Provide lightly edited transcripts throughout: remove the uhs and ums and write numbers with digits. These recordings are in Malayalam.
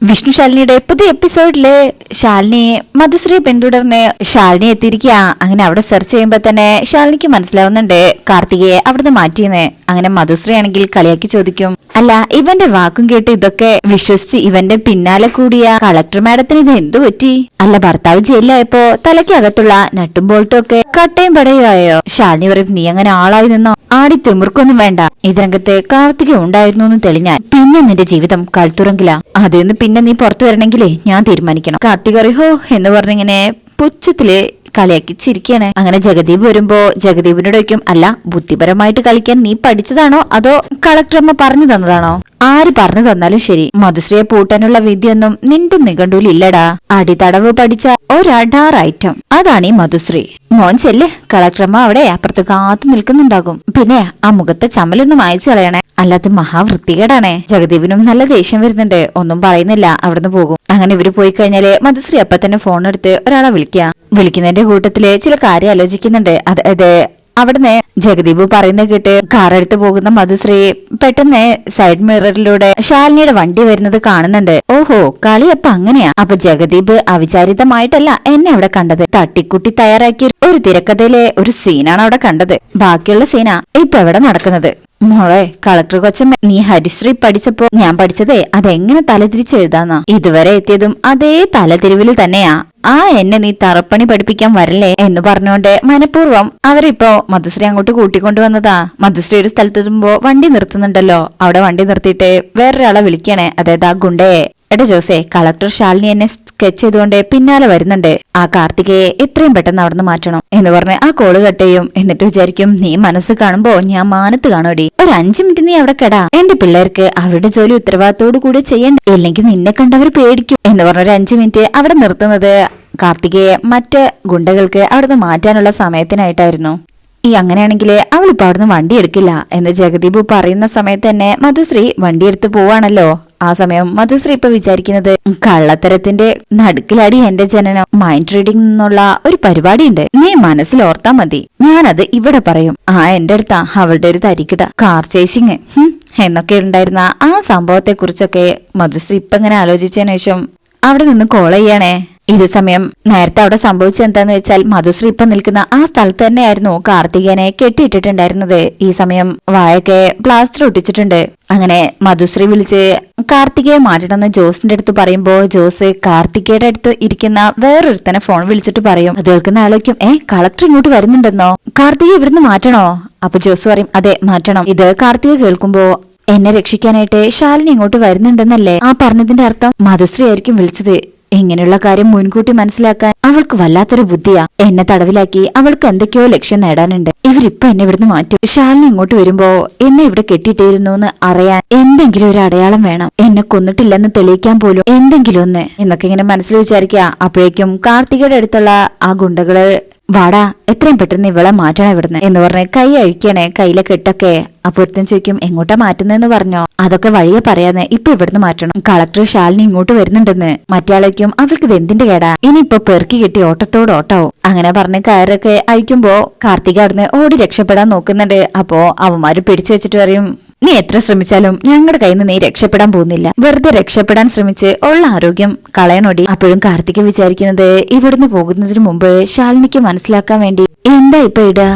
വിഷ്ണു ശാലിനിയുടെ പുതിയ എപ്പിസോഡില് ശാലിനിയെ മധുശ്രീ പിന്തുടർന്ന് ശാലിനി എത്തിയിരിക്കുക. അങ്ങനെ അവിടെ സെർച്ച് ചെയ്യുമ്പോ തന്നെ ശാലിനിക്ക് മനസ്സിലാവുന്നുണ്ട് കാർത്തികയെ അവിടുന്ന് മാറ്റിയെന്ന്. അങ്ങനെ മധുശ്രീ ആണെങ്കിൽ കളിയാക്കി ചോദിക്കും, അല്ല ഇവന്റെ വാക്കും കേട്ട് ഇതൊക്കെ വിശ്വസിച്ച് ഇവന്റെ പിന്നാലെ കൂടിയ കളക്ടർ മാഡത്തിന് ഇത് എന്തു പറ്റി? അല്ല ഭർത്താവ് ജയിലിലായപ്പോ തലയ്ക്കകത്തുള്ള നട്ടും ബോൾട്ടും ഒക്കെ കട്ടയും പടയുമായോ? ശാലിനി പറയും, നീ അങ്ങനെ ആളായി നിന്നോ? ആടി തിമിർക്കൊന്നും വേണ്ട. ഇതിനകത്ത് കാർത്തിക ഉണ്ടായിരുന്നു എന്ന് തെളിഞ്ഞാൽ പിന്നെ നിന്റെ ജീവിതം കൽത്തുറങ്കില. അതിന്ന് പിന്നെ നീ പുറത്തു വരണമെങ്കിലേ ഞാൻ തീരുമാനിക്കണം. കാർത്തിക അറിഹോ എന്ന് പറഞ്ഞിങ്ങനെ പുച്ഛത്തില് കളിയാക്കി ചിരിക്കാണ്. അങ്ങനെ ജഗദീപ് വരുമ്പോ ജഗദീപിനോട് വയ്ക്കും, അല്ല ബുദ്ധിപരമായിട്ട് കളിക്കാൻ നീ പഠിച്ചതാണോ അതോ കളക്ടറമ്മ പറഞ്ഞു തന്നതാണോ? ആര് പറഞ്ഞു തന്നാലും ശരി, മധുശ്രീയെ പൂട്ടാനുള്ള വിദ്യൊന്നും നിന്റെ നിഘണ്ടുവിലില്ലടാ. അടിതടവ് പഠിച്ച ഒരഡാർ ഐറ്റം അതാണ് ഈ മധുശ്രീ. മോൻ ചെല്ല്, കളക്ടറമ്മ അവിടെ അപ്പുറത്ത് കാത്തു നിൽക്കുന്നുണ്ടാകും. പിന്നെ ആ മുഖത്തെ ചമ്മലൊന്നും അയച്ചു കളയണേ, അല്ലാത്ത മഹാവൃത്തികേടാണേ. ജഗദീപിനും നല്ല ദേഷ്യം വരുന്നുണ്ട്, ഒന്നും പറയുന്നില്ല, അവിടുന്ന് പോകും. അങ്ങനെ ഇവര് പോയി കഴിഞ്ഞാല് മധുശ്രീ അപ്പൊ തന്നെ ഫോൺ എടുത്ത് ഒരാളെ വിളിക്കുന്നതിന്റെ കൂട്ടത്തില് ചില കാര്യം ആലോചിക്കുന്നുണ്ട്. അതായത് അവിടുന്ന് ജഗദീപ് പറയുന്ന കേട്ട് കാർ എടുത്ത് പോകുന്ന മധുശ്രീ പെട്ടെന്ന് സൈഡ് മിററിലൂടെ ശാലിനിയുടെ വണ്ടി വരുന്നത് കാണുന്നുണ്ട്. ഓഹോ, കളി അപ്പൊ അങ്ങനെയാ. അപ്പൊ ജഗദീപ് അവിചാരിതമായിട്ടല്ല എന്നെ അവിടെ കണ്ടത്, തട്ടിക്കുട്ടി തയ്യാറാക്കിയ ഒരു തിരക്കഥയിലെ ഒരു സീനാണ് അവിടെ കണ്ടത്. ബാക്കിയുള്ള സീനാ ഇപ്പൊ എവിടെ നടക്കുന്നത്. മോളെ കളക്ടർ കൊച്ചമ്മ, നീ ഹരിശ്രീ പഠിച്ചപ്പോ ഞാൻ പഠിച്ചതേ അതെങ്ങനെ തലതിരിച്ച് എഴുതാന്നാ. ഇതുവരെ എത്തിയതും അതേ തലതിരിവിൽ തന്നെയാ. എന്നെ നീ തറപ്പണി പഠിപ്പിക്കാൻ വരല്ലേ എന്ന് പറഞ്ഞുകൊണ്ട് മനഃപൂർവ്വം അവരിപ്പോ മധുശ്രീ അങ്ങോട്ട് കൂട്ടിക്കൊണ്ടുവന്നതാ. മധുശ്രീ ഒരു സ്ഥലത്തെത്തുമ്പോ വണ്ടി നിർത്തുന്നുണ്ടല്ലോ, അവിടെ വണ്ടി നിർത്തിയിട്ട് വേറൊരാളെ വിളിക്കണേ, അതായത് ആ ഗുണ്ടയെ. എടാ ജോസേ, കളക്ടർ ശാലിനി എന്നെ സ്കെച്ച് ചെയ്തുകൊണ്ട് പിന്നാലെ വരുന്നുണ്ട്, ആ കാർത്തികയെ എത്രയും പെട്ടെന്ന് അവിടുന്ന് മാറ്റണം എന്ന് പറഞ്ഞ് ആ കോള് കട്ട് ചെയ്യും. എന്നിട്ട് വിചാരിക്കും, നീ മനസ്സ് കാണുമ്പോ ഞാൻ മാനത്ത് കാണോടി, ഒരു 5 മിനിറ്റ് നീ അവിടെ കെടാ, എന്റെ പിള്ളേർക്ക് അവരുടെ ജോലി ഉത്തരവാദിത്തോടു കൂടി ചെയ്യണ്ട, ഇല്ലെങ്കിൽ നിന്നെ കണ്ടവർ പേടിക്കും എന്ന് പറഞ്ഞ ഒരു 5 മിനിറ്റ് അവിടെ നിർത്തുന്നത് കാർത്തികയെ മറ്റ് ഗുണ്ടകൾക്ക് അവിടുന്ന് മാറ്റാനുള്ള സമയത്തിനായിട്ടായിരുന്നു. അങ്ങനെയാണെങ്കിൽ അവളിപ്പോ അവിടുന്ന് വണ്ടി എടുക്കില്ല എന്ന് ജഗദീപ് പറയുന്ന സമയത്ത് തന്നെ മധുശ്രീ വണ്ടി എടുത്ത് പോവാണല്ലോ. ആ സമയം മധുശ്രീ ഇപ്പൊ വിചാരിക്കുന്നത്, കള്ളത്തരത്തിന്റെ നടുക്കിലാടി എന്റെ ജനനം. മൈൻഡ് റീഡിംഗ് എന്നുള്ള ഒരു പരിപാടിയുണ്ട്, നീ മനസ്സിൽ ഓർത്താ മതി, ഞാനത് ഇവിടെ പറയും. എന്റെ അടുത്താ അവളുടെ ഒരു തരികിട കാർ ചേസിങ് എന്നൊക്കെ ഉണ്ടായിരുന്ന ആ സംഭവത്തെ കുറിച്ചൊക്കെ മധുശ്രീ ഇപ്പൊ ഇങ്ങനെ ആലോചിച്ചതിനു ശേഷം അവിടെ നിന്ന് കോൾ ചെയ്യണേ. ഇത് സമയം നേരത്തെ അവിടെ സംഭവിച്ചത് എന്താന്ന് വെച്ചാൽ മധുശ്രീ ഇപ്പൊ നിൽക്കുന്ന ആ സ്ഥലത്ത് തന്നെയായിരുന്നു കാർത്തികേയനെ കെട്ടിയിട്ടിട്ടുണ്ടായിരുന്നത്. ഈ സമയം വായൊക്കെ പ്ലാസ്റ്റർ ഒട്ടിച്ചിട്ടുണ്ട്. അങ്ങനെ മധുശ്രീ വിളിച്ച് കാർത്തികയെ മാറ്റണമെന്ന് ജോസിന്റെ അടുത്ത് പറയുമ്പോ ജോസ് കാർത്തികയുടെ അടുത്ത് ഇരിക്കുന്ന വേറൊരുത്തനെ ഫോൺ വിളിച്ചിട്ട് പറയും. അത് കേൾക്കുന്ന ആലോചിക്കും, കളക്ടർ ഇങ്ങോട്ട് വരുന്നുണ്ടെന്നോ, കാർത്തിക ഇവിടുന്ന് മാറ്റണോ? അപ്പൊ ജോസ് പറയും, അതെ മാറ്റണം. ഇത് കാർത്തിക കേൾക്കുമ്പോ എന്നെ രക്ഷിക്കാനായിട്ട് ശാലിനി ഇങ്ങോട്ട് വരുന്നുണ്ടെന്നല്ലേ ആ പറഞ്ഞതിന്റെ അർത്ഥം? മധുശ്രീ ആയിരിക്കും വിളിച്ചത്. ഇങ്ങനെയുള്ള കാര്യം മുൻകൂട്ടി മനസ്സിലാക്കാൻ അവൾക്ക് വല്ലാത്തൊരു ബുദ്ധിയാ. എന്നെ തടവിലാക്കി അവൾക്ക് എന്തൊക്കെയോ ലക്ഷ്യം നേടാനുണ്ട്. ഇവരിപ്പൊ എന്നെ ഇവിടുന്ന് മാറ്റും. ശാലിനി ഇങ്ങോട്ട് വരുമ്പോ എന്നെ ഇവിടെ കെട്ടിയിട്ടിരുന്നു എന്ന് അറിയാൻ എന്തെങ്കിലും ഒരു അടയാളം വേണം, എന്നെ കൊന്നിട്ടില്ലെന്ന് തെളിയിക്കാൻ പോലും എന്തെങ്കിലും ഒന്ന് എന്നൊക്കെ ഇങ്ങനെ മനസ്സിൽ വിചാരിക്കുക. അപ്പോഴേക്കും കാർത്തികയുടെ അടുത്തുള്ള ആ ഗുണ്ടകള്, വാടാ എത്രയും പെട്ടെന്ന് ഇവളെ മാറ്റണം ഇവിടുന്ന് എന്ന് പറഞ്ഞ് കൈ അഴിക്കണേ, കയ്യിലെ കെട്ടൊക്കെ. അപ്പൊരുത്തൻ ചോദിക്കും, എങ്ങോട്ടാ മാറ്റുന്നതെന്ന് പറഞ്ഞോ? അതൊക്കെ വഴിയെ പറയാന്ന്, ഇപ്പൊ ഇവിടുന്ന് മാറ്റണം, കളക്ടർ ശാലിനി ഇങ്ങോട്ട് വരുന്നുണ്ടെന്ന്. മറ്റയാളേക്കും അവൾക്ക് ഇത് എന്തിന്റെ കേടാ, ഇനിയിപ്പൊ പെറുക്കി കെട്ടി ഓട്ടത്തോട് ഓട്ടാവും. അങ്ങനെ പറഞ്ഞ് കയറൊക്കെ അഴിക്കുമ്പോ കാർത്തിക അവിടുന്ന് ഓടി രക്ഷപ്പെടാൻ നോക്കുന്നുണ്ട്. അപ്പോ അവന്മാര് പിടിച്ചു വെച്ചിട്ട് പറയും, നീ എത്ര ശ്രമിച്ചാലും ഞങ്ങളുടെ കയ്യിൽ നിന്ന് നീ രക്ഷപ്പെടാൻ പോകുന്നില്ല, വെറുതെ രക്ഷപ്പെടാൻ ശ്രമിച്ച് ഉള്ള ആരോഗ്യം കളയണോടി. അപ്പോഴും കാർത്തിക വിചാരിക്കുന്നത്, ഇവിടുന്ന് പോകുന്നതിന് മുമ്പ് ശാലിനിക്ക് മനസ്സിലാക്കാൻ വേണ്ടി എന്താ ഇപ്പൊ ഇടാ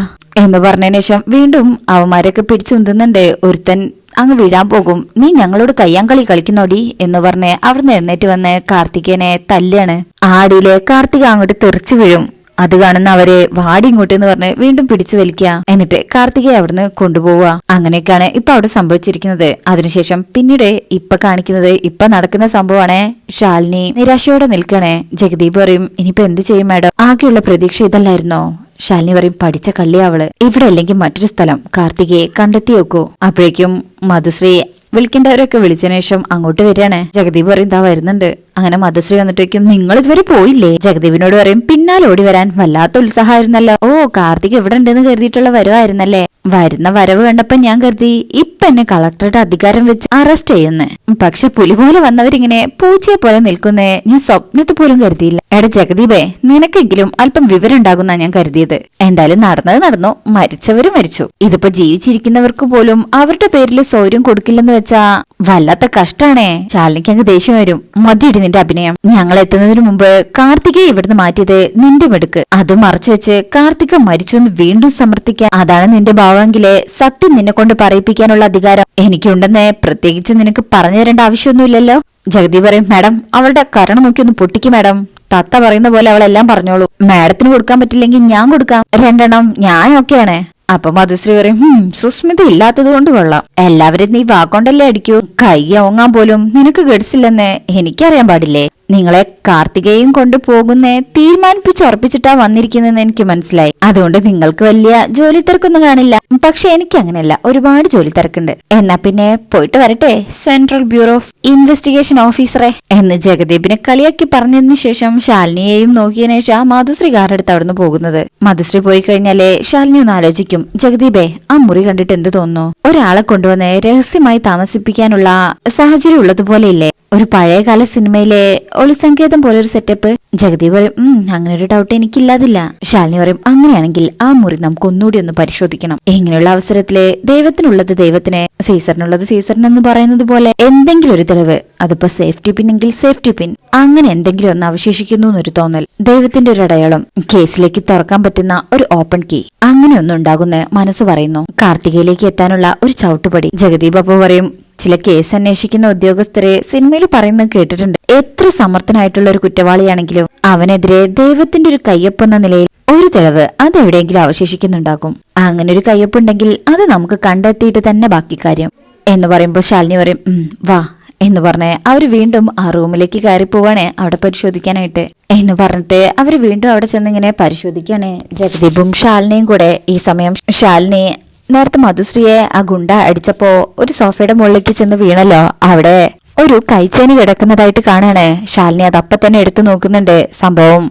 എന്ന് പറഞ്ഞതിന് ശേഷം വീണ്ടും അവന്മാരൊക്കെ പിടിച്ചുന്തുന്നുണ്ട്. ഒരുത്തൻ അങ്ങ് വീഴാൻ പോകും, നീ ഞങ്ങളോട് കയ്യാങ്കളി കളിക്കുന്നോടി എന്ന് പറഞ്ഞ് അവിടുന്ന് എഴുന്നേറ്റ് വന്ന് കാർത്തികനെ തല്ലാണ്. ആടിയിലെ കാർത്തിക അങ്ങോട്ട് തെറിച്ചു വീഴും. അത് കാണുന്ന അവര് വാടി ഇങ്ങോട്ട് എന്ന് പറഞ്ഞ് വീണ്ടും പിടിച്ചു വലിക്കുക. എന്നിട്ട് കാർത്തികയെ അവിടുന്ന് കൊണ്ടുപോവുക. അങ്ങനെയൊക്കെയാണ് ഇപ്പൊ അവിടെ സംഭവിച്ചിരിക്കുന്നത്. അതിനുശേഷം പിന്നീട് ഇപ്പൊ കാണിക്കുന്നത് ഇപ്പൊ നടക്കുന്ന സംഭവമാണ്. ശാലിനി നിരാശയോടെ നിൽക്കണേ. ജഗദീപ് പറയും, ഇനിയിപ്പോ എന്ത് ചെയ്യും മാഡം, ആകെയുള്ള പ്രതീക്ഷ ഇതല്ലായിരുന്നോ? ശാലിനി പറയും, പഠിച്ച കള്ളി അവള്, ഇവിടെ അല്ലെങ്കിൽ മറ്റൊരു സ്ഥലം കാർത്തികയെ കണ്ടെത്തി വെക്കൂ. അപ്പോഴേക്കും മധുശ്രീ വിളിക്കേണ്ടവരൊക്കെ വിളിച്ചതിനു ശേഷം അങ്ങോട്ട് വരികയാണ്. ജഗദീപ് പറയും, ഇതാ വരുന്നുണ്ട്. അങ്ങനെ മധുശ്രീ വന്നിട്ട് വയ്ക്കും, നിങ്ങൾ ഇതുവരെ പോയില്ലേ? ജഗദീപിനോട് പറയും, പിന്നാലെ ഓടി വരാൻ വല്ലാത്ത ഉത്സാഹമായിരുന്നല്ലോ. ഓ, കാർത്തിക് എവിടെ ഉണ്ടെന്ന് കരുതിയിട്ടുള്ള വരവായിരുന്നല്ലേ? വരുന്ന വരവ് കണ്ടപ്പോ ഞാൻ കരുതി ഇപ്പൊ എന്നെ കളക്ടറുടെ അധികാരം വെച്ച് അറസ്റ്റ് ചെയ്യുന്നേ. പക്ഷെ പുലി പോലെ വന്നവരിങ്ങനെ പൂച്ചയെ പോലെ നിൽക്കുന്നേ ഞാൻ സ്വപ്നത്തിൽ പോലും കരുതിയില്ല. എടാ ജഗദീപേ, നിനക്കെങ്കിലും അല്പം വിവരം ഉണ്ടാകുന്ന ഞാൻ കരുതിയത്. എന്തായാലും നടന്നത് നടന്നു, മരിച്ചവര് മരിച്ചു. ഇതിപ്പോ ജീവിച്ചിരിക്കുന്നവർക്ക് പോലും അവരുടെ പേരിൽ സൗര്യം കൊടുക്കില്ലെന്ന് വെച്ചാ വല്ലാത്ത കഷ്ടാണേ. ശാലിനിക്ക് അങ്ങ് ദേഷ്യം വരും. മതിയിടി നിന്റെ അഭിനയം. ഞങ്ങൾ എത്തുന്നതിന് മുമ്പ് കാർത്തികയെ ഇവിടുന്ന് മാറ്റിയത് നിന്റെ മെടുക്ക്. അത് മറച്ചു വെച്ച് കാർത്തിക മരിച്ചു എന്ന് വീണ്ടും സമർത്ഥിക്കാൻ അതാണ് നിന്റെ ഭാവമെങ്കിലേ സത്യം നിന്നെ കൊണ്ട് പറയിപ്പിക്കാനുള്ള അധികാരം എനിക്കുണ്ടെന്ന് പ്രത്യേകിച്ച് നിനക്ക് പറഞ്ഞു തരേണ്ട ആവശ്യമൊന്നുമില്ലല്ലോ. ജഗതി പറയും, മാഡം അവളുടെ കരണം നോക്കി ഒന്ന് പൊട്ടിക്കും മാഡം. തത്ത പറയുന്ന പോലെ അവളെല്ലാം പറഞ്ഞോളൂ. മാഡത്തിന് കൊടുക്കാൻ പറ്റില്ലെങ്കിൽ ഞാൻ കൊടുക്കാം 2 ഞാൻ ഓക്കെയാണ്. അപ്പൊ മധുശ്രീ പറയും, സുസ്മിത ഇല്ലാത്തത് കൊണ്ട് കൊള്ളാം. എല്ലാവരും നീ വാക്കൊണ്ടല്ലേ അടിക്കൂ. കൈ ഓങ്ങാൻ പോലും നിനക്ക് ഗഡ്സില്ലെന്ന് എനിക്കറിയാൻ പാടില്ലേ? നിങ്ങളെ കാർത്തികയും കൊണ്ട് പോകുന്നേ തീരുമാനിപ്പിച്ചുറപ്പിച്ചിട്ടാ വന്നിരിക്കുന്നെന്ന് എനിക്ക് മനസ്സിലായി. അതുകൊണ്ട് നിങ്ങൾക്ക് വലിയ ജോലി തിരക്കൊന്നും കാണില്ല. പക്ഷെ എനിക്ക് അങ്ങനെയല്ല, ഒരുപാട് ജോലി തിരക്കുണ്ട്. എന്നാ പിന്നെ പോയിട്ട് വരട്ടെ സെൻട്രൽ ബ്യൂറോ ഓഫ് ഇൻവെസ്റ്റിഗേഷൻ ഓഫീസറെ എന്ന് ജഗദീപിനെ കളിയാക്കി പറഞ്ഞതിനു ശേഷം ശാലിനിയെയും നോക്കിയതിനു ശേഷം മധുശ്രീ കാറെടുത്ത് അവിടുന്ന് പോകുന്നത്. മധുശ്രീ പോയി കഴിഞ്ഞാലേ ശാലിനി ഒന്ന് ആലോചിക്കും, ജഗദീപേ ആ മുറി കണ്ടിട്ട് എന്ത് തോന്നുന്നു? ഒരാളെ കൊണ്ടുവന്ന് രഹസ്യമായി താമസിപ്പിക്കാനുള്ള സാഹചര്യം ഉള്ളതുപോലെ ഇല്ലേ? ഒരു പഴയകാല സിനിമയിലെ ഒളിസങ്കേതം പോലൊരു സെറ്റപ്പ്. ജഗദീപ് പറയും, അങ്ങനെ ഒരു ഡൗട്ട് എനിക്കില്ലാതില്ല. ശാലിനി പറയും, അങ്ങനെയാണെങ്കിൽ ആ മുറി നമുക്ക് ഒന്നുകൂടി ഒന്ന് പരിശോധിക്കണം. ഇങ്ങനെയുള്ള അവസരത്തില് ദൈവത്തിനുള്ളത് ദൈവത്തിന്, സീസറിനുള്ളത് സീസറിനെന്ന് പറയുന്നത് പോലെ എന്തെങ്കിലും ഒരു തെളിവ്, അതിപ്പോ സേഫ്റ്റി പിന്നെങ്കിൽ സേഫ്റ്റി പിൻ, അങ്ങനെ എന്തെങ്കിലും ഒന്ന് അവശേഷിക്കുന്നു എന്നൊരു തോന്നൽ, ദൈവത്തിന്റെ ഒരു അടയാളം, കേസിലേക്ക് തുറക്കാൻ പറ്റുന്ന ഒരു ഓപ്പൺ കീ, അങ്ങനെ ഒന്നും ഉണ്ടാകുന്ന മനസ്സ് പറയുന്നു. കാർത്തികയിലേക്ക് എത്താനുള്ള ഒരു ചവിട്ടുപടി. ജഗദീപ് അപ്പൊ പറയും, ചില കേസ് അന്വേഷിക്കുന്ന ഉദ്യോഗസ്ഥരെ സിനിമയിൽ പറയുന്നത് കേട്ടിട്ടുണ്ട്. എത്ര സമർത്ഥനായിട്ടുള്ള ഒരു കുറ്റവാളിയാണെങ്കിലും അവനെതിരെ ദൈവത്തിന്റെ ഒരു കയ്യൊപ്പെന്ന നിലയിൽ ഒരു തെളിവ് അതെവിടെയെങ്കിലും അവശേഷിക്കുന്നുണ്ടാകും. അങ്ങനെ ഒരു കയ്യൊപ്പുണ്ടെങ്കിൽ അത് നമുക്ക് കണ്ടെത്തിയിട്ട് തന്നെ ബാക്കി കാര്യം എന്ന് പറയുമ്പോൾ ശാലിനി പറയും, വാ എന്ന് പറഞ്ഞ് അവര് വീണ്ടും ആ റൂമിലേക്ക് കയറി പോവാണ് അവിടെ പരിശോധിക്കാനായിട്ട്. എന്ന് പറഞ്ഞിട്ട് അവര് വീണ്ടും അവിടെ ചെന്നിങ്ങനെ പരിശോധിക്കാണ്. ജഗദീപും ശാലിനിയും കൂടെ. ഈ സമയം ശാലിനി നേരത്തെ മധുശ്രീയെ ആ ഗുണ്ട അടിച്ചപ്പോ ഒരു സോഫയുടെ മുകളിലേക്ക് ചെന്ന് വീണല്ലോ, അവിടെ ഒരു കൈച്ചേന് കിടക്കുന്നതായിട്ട് കാണാണ്. ശാലിനി അത് അപ്പൊ തന്നെ എടുത്തു നോക്കുന്നുണ്ട്. സംഭവം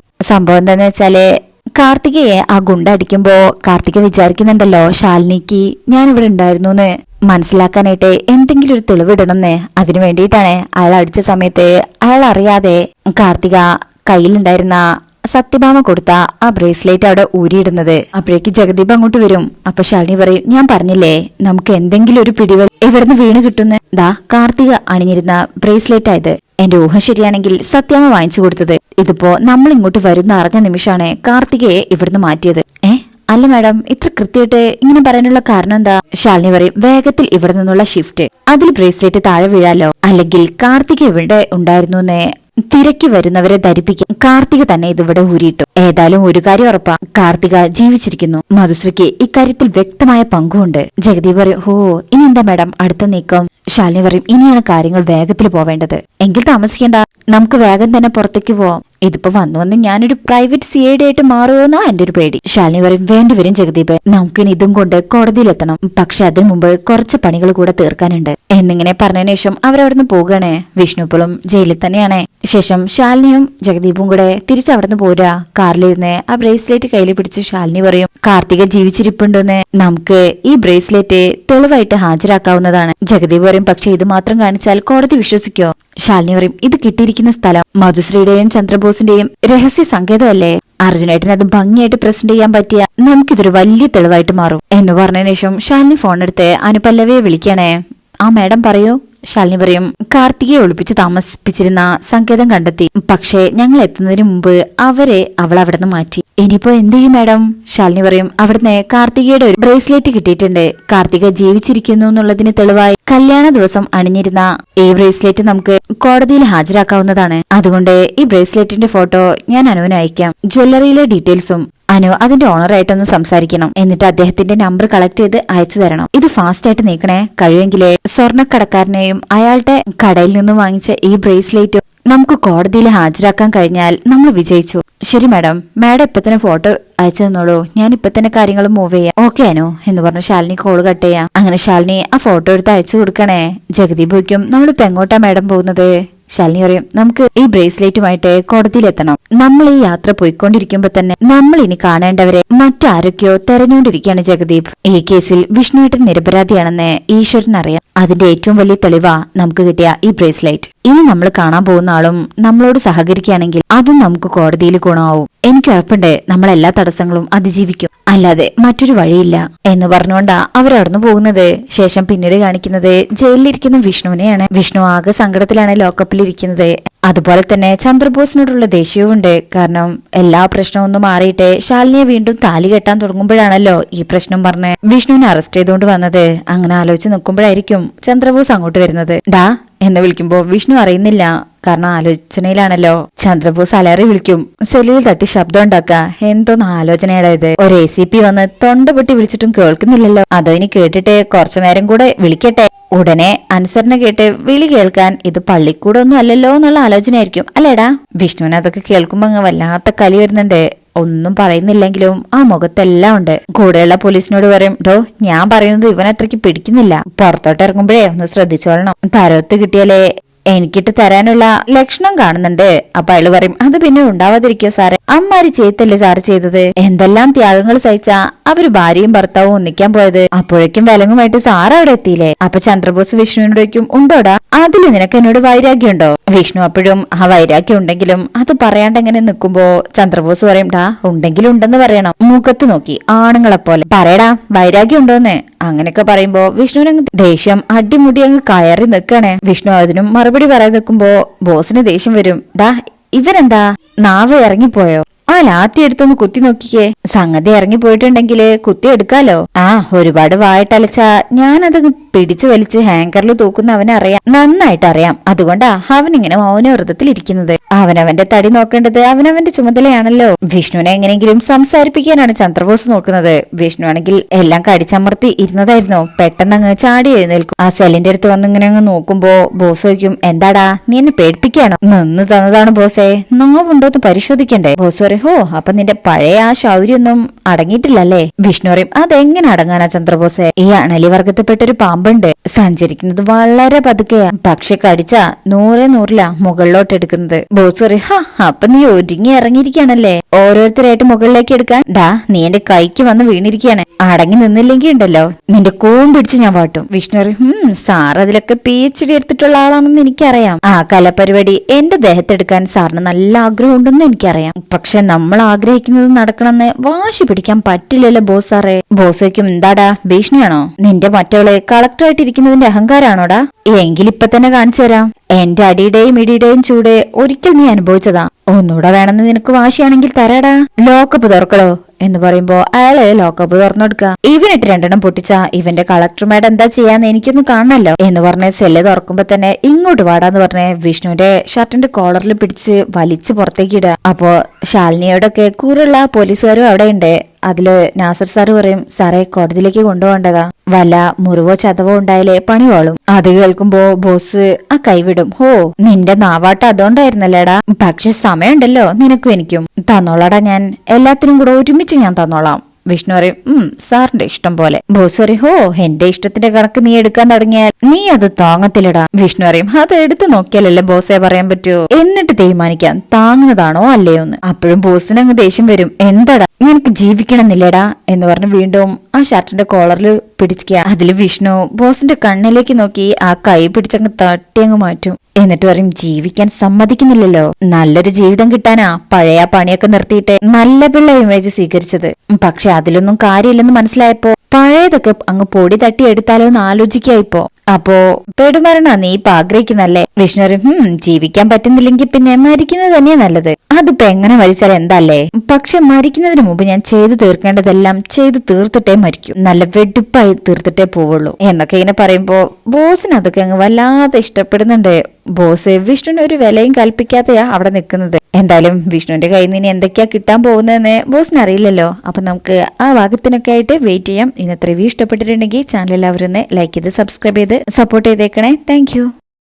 എന്താന്ന് വെച്ചാല് കാർത്തികയെ ആ ഗുണ്ട അടിക്കുമ്പോ കാർത്തിക വിചാരിക്കുന്നുണ്ടല്ലോ ശാലിനിക്ക് ഞാൻ ഇവിടെ ഉണ്ടായിരുന്നു എന്ന് മനസ്സിലാക്കാനായിട്ട് എന്തെങ്കിലും ഒരു തെളിവിടണമെന്ന്. അതിനു വേണ്ടിയിട്ടാണ് അയാൾ അടിച്ച സമയത്ത് അയാൾ അറിയാതെ കാർത്തിക കയ്യിലുണ്ടായിരുന്ന സത്യഭാമ കൊടുത്ത ആ ബ്രേസ്ലെറ്റ് അവിടെ ഊരിയിടുന്നത്. അപ്പോഴേക്ക് ജഗദീപ് അങ്ങോട്ട് വരും. അപ്പൊ ശാലിനി പറയും, ഞാൻ പറഞ്ഞില്ലേ നമുക്ക് എന്തെങ്കിലും ഒരു പിടിവൽ ഇവിടുന്ന് വീണ് കിട്ടുന്ന. ദാ കാർത്തിക അണിഞ്ഞിരുന്ന ബ്രേസ്ലെറ്റ് ആയത്. എന്റെ ഊഹം ശരിയാണെങ്കിൽ സത്യാമ്മ വാങ്ങിച്ചു കൊടുത്തത്. ഇതിപ്പോ നമ്മൾ ഇങ്ങോട്ട് വരുന്ന അറിഞ്ഞ നിമിഷമാണ് കാർത്തികയെ ഇവിടുന്ന് മാറ്റിയത്. അല്ല മാഡം, ഇത്ര കൃത്യമായിട്ട് ഇങ്ങനെ പറയാനുള്ള കാരണം എന്താ? ശാലിനി പറയും, വേഗത്തിൽ ഇവിടെ നിന്നുള്ള ഷിഫ്റ്റ്, അതിൽ ബ്രേസ്ലെറ്റ് താഴെ വീഴാലോ. അല്ലെങ്കിൽ കാർത്തിക ഇവിടെ ഉണ്ടായിരുന്നു തിരക്കി വരുന്നവരെ ധരിപ്പിക്കും കാർത്തിക തന്നെ ഇതിവിടെ ഊരിയിട്ടു. ഏതായാലും ഒരു കാര്യം ഉറപ്പാ, കാർത്തിക ജീവിച്ചിരിക്കുന്നു. മധുശ്രീക്ക് ഇക്കാര്യത്തിൽ വ്യക്തമായ പങ്കുണ്ട്. ജഗദീപ് പറയും, ഇനി എന്താ മാഡം അടുത്ത നീക്കം? ശാലിനി പറയും, ഇനിയാണ് കാര്യങ്ങൾ വേഗത്തിൽ പോവേണ്ടത്. എങ്കിൽ താമസിക്കണ്ട, നമുക്ക് വേഗം തന്നെ പുറത്തേക്ക് പോവാം. ഇതിപ്പോ വന്ന് ഞാനൊരു പ്രൈവറ്റ് CID ആയിട്ട് മാറുമെന്നാ എന്റെ ഒരു പേടി. ശാലിനി പറയും, വേണ്ടിവരും ജഗദീപ്, നമുക്കിനി ഇതും കൊണ്ട് കോടതിയിലെത്തണം. പക്ഷെ അതിനു മുമ്പ് കുറച്ച് പണികൾ കൂടെ തീർക്കാനുണ്ട് എന്നിങ്ങനെ പറഞ്ഞതിന് ശേഷം അവരവിടുന്ന് പോകുകയാണ്. വിഷ്ണു ഇപ്പോഴും ജയിലിൽ തന്നെയാണ്. ശേഷം ശാലിനിയും ജഗദീപും കൂടെ തിരിച്ചവിടുന്ന് പോരാ. കാറിലിരുന്ന് ആ ബ്രേസ്ലെറ്റ് കയ്യിൽ പിടിച്ച് ശാലിനി പറയും, കാർത്തിക ജീവിച്ചിരിപ്പുണ്ടെന്ന് നമുക്ക് ഈ ബ്രേസ്ലെറ്റ് തെളിവായിട്ട് ഹാജരാക്കാവുന്നതാണ്. ജഗദീപ് പറയും, പക്ഷെ ഇത് മാത്രം കാണിച്ചാൽ കോടതി വിശ്വസിക്കോ? ശാലിനി പറയും, ഇത് കിട്ടിയിരിക്കുന്ന സ്ഥലം മധുശ്രീയുടെയും ചന്ദ്രബോസിന്റെയും രഹസ്യ സങ്കേതമല്ലേ? അർജുനേട്ടന് അത് ഭംഗിയായിട്ട് പ്രസന്റ് ചെയ്യാൻ പറ്റിയ നമുക്കിതൊരു വലിയ തെളിവായിട്ട് മാറും എന്ന് പറഞ്ഞതിന് ശേഷം ശാലിനി ഫോണെടുത്ത് അനുപല്ലവിയെ വിളിക്കണേ. ആ മാഡം പറയൂ. ശാലിനി പറയും, കാർത്തികയെ ഒളിപ്പിച്ച് താമസിപ്പിച്ചിരുന്ന സങ്കേതം കണ്ടെത്തി. പക്ഷേ ഞങ്ങൾ എത്തുന്നതിന് മുമ്പ് അവൾ അവിടുന്ന് മാറ്റി. ഇനിയിപ്പോ എന്ത് ചെയ്യും മാഡം? ശാലിനി പറയും, അവിടുന്ന് കാർത്തികയുടെ ഒരു ബ്രേസ്ലെറ്റ് കിട്ടിയിട്ടുണ്ട്. കാർത്തിക ജീവിച്ചിരിക്കുന്നു എന്നുള്ളതിന് തെളിവായി കല്യാണ ദിവസം അണിഞ്ഞിരുന്ന ഈ ബ്രേസ്ലെറ്റ് നമുക്ക് കോടതിയിൽ ഹാജരാക്കാവുന്നതാണ്. അതുകൊണ്ട് ഈ ബ്രേസ്ലെറ്റിന്റെ ഫോട്ടോ ഞാൻ അനുവിന് അയക്കാം. ജ്വല്ലറിയിലെ ഡീറ്റെയിൽസും അനു അതിന്റെ ഓണറായിട്ടൊന്ന് സംസാരിക്കണം. എന്നിട്ട് അദ്ദേഹത്തിന്റെ നമ്പർ കളക്ട് ചെയ്ത് അയച്ചു തരണം. ഇത് ഫാസ്റ്റ് ആയിട്ട് നീക്കണേ. കഴിയുമെങ്കിലേ സ്വർണ്ണക്കടക്കാരനെയും അയാളുടെ കടയിൽ നിന്ന് വാങ്ങിച്ച ഈ ബ്രേസ്ലെറ്റും നമുക്ക് കോടതിയിൽ ഹാജരാക്കാൻ കഴിഞ്ഞാൽ നമ്മൾ വിജയിച്ചു. ശരി മാഡം, മാഡം ഇപ്പൊ തന്നെ ഫോട്ടോ അയച്ചു തന്നോളൂ. ഞാൻ ഇപ്പൊ തന്നെ കാര്യങ്ങൾ മൂവ് ചെയ്യാം. ഓക്കെ അനു എന്ന് പറഞ്ഞ് ശാലിനി കോള് കട്ട് ചെയ്യാം. അങ്ങനെ ശാലിനി ആ ഫോട്ടോ എടുത്ത് അയച്ചു കൊടുക്കണേ. ജഗദീപ് ചോദിക്കും, നമ്മളിപ്പോ എങ്ങോട്ടാ മാഡം പോകുന്നത്? ശാലിനി പറയും നമുക്ക് ഈ ബ്രേസ്ലെറ്റുമായിട്ട് കോടതിയിലെത്തണം. നമ്മൾ ഈ യാത്ര പോയിക്കൊണ്ടിരിക്കുമ്പോ തന്നെ നമ്മൾ ഇനി കാണേണ്ടവരെ മറ്റാരൊക്കെയോ തെരഞ്ഞുകൊണ്ടിരിക്കുകയാണ് ജഗദീപ്. ഈ കേസിൽ വിഷ്ണുവേട്ടൻ നിരപരാധിയാണെന്ന് ഈശ്വരൻ അറിയാം. അതിന്റെ ഏറ്റവും വലിയ തെളിവാ നമുക്ക് കിട്ടിയ ഈ ബ്രേസ്ലെറ്റ്. ഇനി നമ്മൾ കാണാൻ പോകുന്ന ആളും നമ്മളോട് സഹകരിക്കുകയാണെങ്കിൽ അതും നമുക്ക് കോടതിയിൽ ഗുണമാവും. എനിക്ക് ഉറപ്പുണ്ട് നമ്മൾ എല്ലാ തടസ്സങ്ങളും അതിജീവിക്കും, അല്ലാതെ മറ്റൊരു വഴിയില്ല എന്ന് പറഞ്ഞുകൊണ്ടാ അവരവിടുന്ന് പോകുന്നത്. ശേഷം പിന്നീട് കാണിക്കുന്നത് ജയിലിലിരിക്കുന്ന വിഷ്ണുവിനെയാണ്. വിഷ്ണു ആകെ സങ്കടത്തിലാണ് ലോക്കപ്പിലിരിക്കുന്നത്. അതുപോലെ തന്നെ ചന്ദ്രബോസിനോടുള്ള ദേഷ്യവുമുണ്ട്. കാരണം എല്ലാ പ്രശ്നവും ഒന്ന് മാറിയിട്ട് ശാലിനിയെ വീണ്ടും താലി കെട്ടാൻ തുടങ്ങുമ്പോഴാണല്ലോ ഈ പ്രശ്നം പറഞ്ഞ് വിഷ്ണുവിനെ അറസ്റ്റ് ചെയ്തുകൊണ്ട് വന്നത്. അങ്ങനെ ആലോചിച്ച് നിൽക്കുമ്പോഴായിരിക്കും ചന്ദ്രബോസ് അങ്ങോട്ട് വരുന്നത്. ഡാ എന്ന് വിളിക്കുമ്പോ വിഷ്ണു അറിയുന്നില്ല, കാരണം ആലോചനയിലാണല്ലോ. ചന്ദ്രബോസ് അലറി വിളിക്കും. സെല്ലിൽ തട്ടി ശബ്ദം ഉണ്ടാക്ക. എന്തോന്ന് ആലോചനയുടെ ഇത്? ഒരു ACP വന്ന് തൊണ്ട പൊട്ടി വിളിച്ചിട്ടും കേൾക്കുന്നില്ലല്ലോ. അതോ ഇനി കേട്ടിട്ട് കുറച്ചു നേരം കൂടെ വിളിക്കട്ടെ? ഉടനെ അനുസരണ കേട്ട് വിളി കേൾക്കാൻ ഇത് പള്ളിക്കൂടൊന്നും അല്ലല്ലോ എന്നുള്ള ആലോചനയായിരിക്കും അല്ലേടാ. വിഷ്ണുവിന് അതൊക്കെ കേൾക്കുമ്പോ അങ്ങ് വല്ലാത്ത കലി വരുന്നുണ്ട്. ഒന്നും പറയുന്നില്ലെങ്കിലും ആ മുഖത്തെല്ലാം ഉണ്ട്. കൂടെയുള്ള പോലീസിനോട് പറയും, ഡോ ഞാൻ പറയുന്നത് ഇവനത്രയ്ക്ക് പിടിക്കുന്നില്ല, പുറത്തോട്ട് ഇറങ്ങുമ്പോഴേ ഒന്ന് ശ്രദ്ധിച്ചോളണം. തരത്ത് കിട്ടിയാലേ എനിക്കിട്ട് തരാനുള്ള ലക്ഷണം കാണുന്നുണ്ട്. അപ്പൊ അയാള് പറയും, അത് പിന്നെ ഉണ്ടാവാതിരിക്കോ സാറേ, അമ്മാരി ചെയ്തല്ലേ സാറ് ചെയ്തത്. എന്തെല്ലാം ത്യാഗങ്ങൾ സഹിച്ചാ അവര് ഭാര്യയും ഭർത്താവും ഒന്നിക്കാൻ പോയത്. അപ്പോഴേക്കും വിലങ്ങുമായിട്ട് സാറ് അവിടെ എത്തിയില്ലേ. അപ്പൊ ചന്ദ്രബോസ് വിഷ്ണുവിനോട് വയ്ക്കും, ഉണ്ടോടാ അതില് നിനക്ക് എന്നോട് വൈരാഗ്യം ഉണ്ടോ? വിഷ്ണു അപ്പോഴും ആ വൈരാഗ്യം ഉണ്ടെങ്കിലും അത് പറയാണ്ട് എങ്ങനെ നിൽക്കുമ്പോ ചന്ദ്രബോസ് പറയും, ഡാ ഉണ്ടെങ്കിലും ഉണ്ടെന്ന് പറയണം, മുഖത്ത് നോക്കി ആണുങ്ങളെ പോലെ പറയടാ വൈരാഗ്യം ഉണ്ടോന്ന്. അങ്ങനെയൊക്കെ പറയുമ്പോ വിഷ്ണുവിന് ദേഷ്യം അടിമുടി അങ്ങ് കയറി നിൽക്കണേ. വിഷ്ണു അതിനും മറുപടി പറയാൻ നിൽക്കുമ്പോ ബോസിന് ദേഷ്യം വരും. ഡാ ഇവരെന്താ നാവ് ഇറങ്ങിപ്പോയോ? ആ ലാത്തി എടുത്തൊന്ന് കുത്തി നോക്കിക്കേ. സംഗതി ഇറങ്ങി പോയിട്ടുണ്ടെങ്കില് കുത്തി എടുക്കാലോ. ആ ഒരുപാട് വായിട്ടലച്ചാ ഞാനത് പിടിച്ചു വലിച്ച് ഹാങ്കറിൽ തൂക്കുന്ന അവനറിയാം, നന്നായിട്ട് അറിയാം. അതുകൊണ്ടാ അവനിങ്ങനെ മൗനവ്രതത്തിലിരിക്കുന്നത്. അവനവന്റെ തടി നോക്കേണ്ടത് അവനവന്റെ ചുമതലയാണല്ലോ. വിഷ്ണുവിനെ എങ്ങനെയെങ്കിലും സംസാരിപ്പിക്കാനാണ് ചന്ദ്രബോസ് നോക്കുന്നത്. വിഷ്ണു ആണെങ്കിൽ എല്ലാം കടിച്ചമർത്തി ഇരുന്നതായിരുന്നു. പെട്ടെന്ന് അങ്ങ് ചാടി എഴുന്നേൽക്കും. ആ സെല്ലിന്റെ അടുത്ത് വന്ന് ഇങ്ങനെ അങ്ങ് നോക്കുമ്പോ ബോസ് ചോദിക്കും, എന്താടാ നീ എന്നെ പേടിപ്പിക്കാണോ? നിന്ന് തന്നതാണ് ബോസേ, നോവുണ്ടോന്ന് പരിശോധിക്കണ്ടേ? ബോസ് പറയും, ഹോ അപ്പൊ നിന്റെ പഴയ ആ ശൗര്യൊന്നും അടങ്ങിയിട്ടില്ലല്ലേ? വിഷ്ണു പറയും, അതെങ്ങനെ അടങ്ങാനാ ചന്ദ്രബോസെ? ഈ അണലി വർഗത്തിൽപ്പെട്ടൊരു പാമ്പുണ്ട്, സഞ്ചരിക്കുന്നത് വളരെ പതുക്കെയാ, പക്ഷെ കടിച്ച 100 മുകളിലോട്ട് എടുക്കുന്നത്. ബോസ് പറയും, ഹാ അപ്പൊ നീ ഒരുങ്ങി ഇറങ്ങിയിരിക്കുകയാണല്ലേ ഓരോരുത്തരായിട്ട് മുകളിലേക്ക് എടുക്കാൻ. ഡാ നീ എന്റെ കൈക്ക് വന്ന് വീണിരിക്കുകയാണ്, അടങ്ങി നിന്നില്ലെങ്കിൽ ഉണ്ടല്ലോ നിന്റെ കൂം പിടിച്ച് ഞാൻ പാട്ടും. വിഷ്ണു പറയും, സാർ അതിലൊക്കെ PhD എടുത്തിട്ടുള്ള ആളാണെന്ന് എനിക്കറിയാം. ആ കലപരിപാടി എന്റെ ദേഹത്തെടുക്കാൻ സാറിന് നല്ല ആഗ്രഹം ഉണ്ടെന്ന് എനിക്കറിയാം. പക്ഷെ നമ്മൾ ആഗ്രഹിക്കുന്നത് നടക്കണമെന്ന് വാശി പിടിക്കാൻ പറ്റില്ലല്ലോ ബോസ് സാറേ. ബോസ് വയ്ക്കും, എന്താടാ ഭീഷണിയാണോ? നിന്റെ മറ്റവളെ കളക്ടറായിട്ടിരിക്കുന്നതിന്റെ അഹങ്കാരാണോടാ? എങ്കിലിപ്പൊ തന്നെ കാണിച്ചു തരാം. എന്റെ അടിയുടെയും ഇടിയുടെയും ചൂട് ഒരിക്കൽ നീ അനുഭവിച്ചതാ. ഒന്നുകൂടെ വേണമെന്ന് നിനക്ക് വാശിയാണെങ്കിൽ തരാടാ. ലോക്കപ്പ് തുറക്കളോ എന്ന് പറയുമ്പോ അയാള് ലോക്കപ്പ് തുറന്നെടുക്ക. ഇവനിട്ട് 2 പൊട്ടിച്ചാ ഇവന്റെ കളക്ടർമാരുടെ എന്താ ചെയ്യാന്ന് എനിക്കൊന്ന് കാണണല്ലോ എന്ന് പറഞ്ഞ് സെല്ല് തുറക്കുമ്പോ തന്നെ ഇങ്ങോട്ട് വാടാന്ന് പറഞ്ഞ് വിഷ്ണുവിന്റെ ഷർട്ടിന്റെ കോളറിൽ പിടിച്ച് വലിച്ചു പുറത്തേക്ക് ഇടുക. അപ്പോ ശാലിനിയോടൊക്കെ കൂറുള്ള പോലീസുകാരും അവിടെ ഉണ്ട്. അതില് നാസർ സാറ് പറയും, സാറേ കോടതിയിലേക്ക് കൊണ്ടുപോകേണ്ടതാ, വല്ല മുറിവോ ചതവോ ഉണ്ടായാലേ പണി വാളും. അത് കേൾക്കുമ്പോ ബോസ് ആ കൈവിടും. ഹോ നിന്റെ നാവാട്ടം അതുകൊണ്ടായിരുന്നല്ലേടാ, പക്ഷെ സമയമുണ്ടല്ലോ നിനക്കും എനിക്കും. തന്നോളാടാ, ഞാൻ എല്ലാത്തിനും കൂടെ ഒരുമിച്ച് ഞാൻ തന്നോളാം. വിഷ്ണു പറയും, സാറിന്റെ ഇഷ്ടം പോലെ. ബോസ് പറയും, ഹോ എന്റെ ഇഷ്ടത്തിന്റെ കണക്ക് നീ എടുക്കാൻ തുടങ്ങിയാൽ നീ അത് താങ്ങത്തില്ലടാ. വിഷ്ണു പറയും, അത് എടുത്തു നോക്കിയാലല്ലേ ബോസേ പറയാൻ പറ്റൂ, എന്നിട്ട് തീരുമാനിക്കാം താങ്ങുന്നതാണോ അല്ലയോന്ന്. അപ്പോഴും ബോസിന് അങ്ങ് ദേഷ്യം വരും, എന്താടാ നിനക്ക് ജീവിക്കണമെന്നില്ലേടാ എന്ന് പറഞ്ഞ് വീണ്ടും ആ ഷർട്ടിന്റെ കോളറിൽ പിടിക്കുക. അതില് വിഷ്ണു ബോസിന്റെ കണ്ണിലേക്ക് നോക്കി ആ കൈ പിടിച്ചങ്ങ് തട്ടി അങ്ങ് മാറ്റും. എന്നിട്ട് പറയും, ജീവിക്കാൻ സമ്മതിക്കുന്നില്ലല്ലോ, നല്ലൊരു ജീവിതം കിട്ടാനാ പഴയ പണിയൊക്കെ നിർത്തിയിട്ട് നല്ല പിള്ള ഇമേജ് സ്വീകരിച്ചത്. പക്ഷെ അതിലൊന്നും കാര്യമില്ലെന്ന് മനസ്സിലായപ്പോ പഴയതൊക്കെ അങ്ങ് പൊടി തട്ടി എടുത്താലോ എന്ന് ആലോചിക്കായിപ്പോ. അപ്പോ പെടുമരണ നീ ഇപ്പൊ ആഗ്രഹിക്കുന്നല്ലേ? വിഷ്ണു ജീവിക്കാൻ പറ്റുന്നില്ലെങ്കിൽ പിന്നെ മരിക്കുന്നത് തന്നെയാ നല്ലത്. അതിപ്പോ എങ്ങനെ മരിച്ചാൽ എന്തല്ലേ? പക്ഷെ മരിക്കുന്നതിന് മുമ്പ് ഞാൻ ചെയ്തു തീർക്കേണ്ടതെല്ലാം ചെയ്തു തീർത്തിട്ടേ മരിക്കും, നല്ല വെടുപ്പായി തീർത്തിട്ടേ പോവുള്ളൂ എന്നൊക്കെ ഇങ്ങനെ പറയുമ്പോ ബോസിന് അതൊക്കെ അങ്ങ് വല്ലാതെ ഇഷ്ടപ്പെടുന്നുണ്ട്. ബോസ് വിഷ്ണുവിന് ഒരു വിലയും കൽപ്പിക്കാതെയാ അവിടെ നിൽക്കുന്നത്. എന്തായാലും വിഷ്ണുവിന്റെ കയ്യിൽ നിന്ന് എന്തൊക്കെയാ കിട്ടാൻ പോകുന്നതെന്ന് ബോസിന് അറിയില്ലല്ലോ. അപ്പൊ നമുക്ക് ആ ഭാഗത്തിനൊക്കെ ആയിട്ട് വെയിറ്റ് ചെയ്യാം. ഇന്നത്തെ റിവ്യൂ ഇഷ്ടപ്പെട്ടിട്ടുണ്ടെങ്കിൽ ചാനൽ എല്ലാവരും ലൈക്ക് ചെയ്ത് സബ്സ്ക്രൈബ് ചെയ്ത് സപ്പോർട്ട് ചെയ്തേക്കണേ. താങ്ക്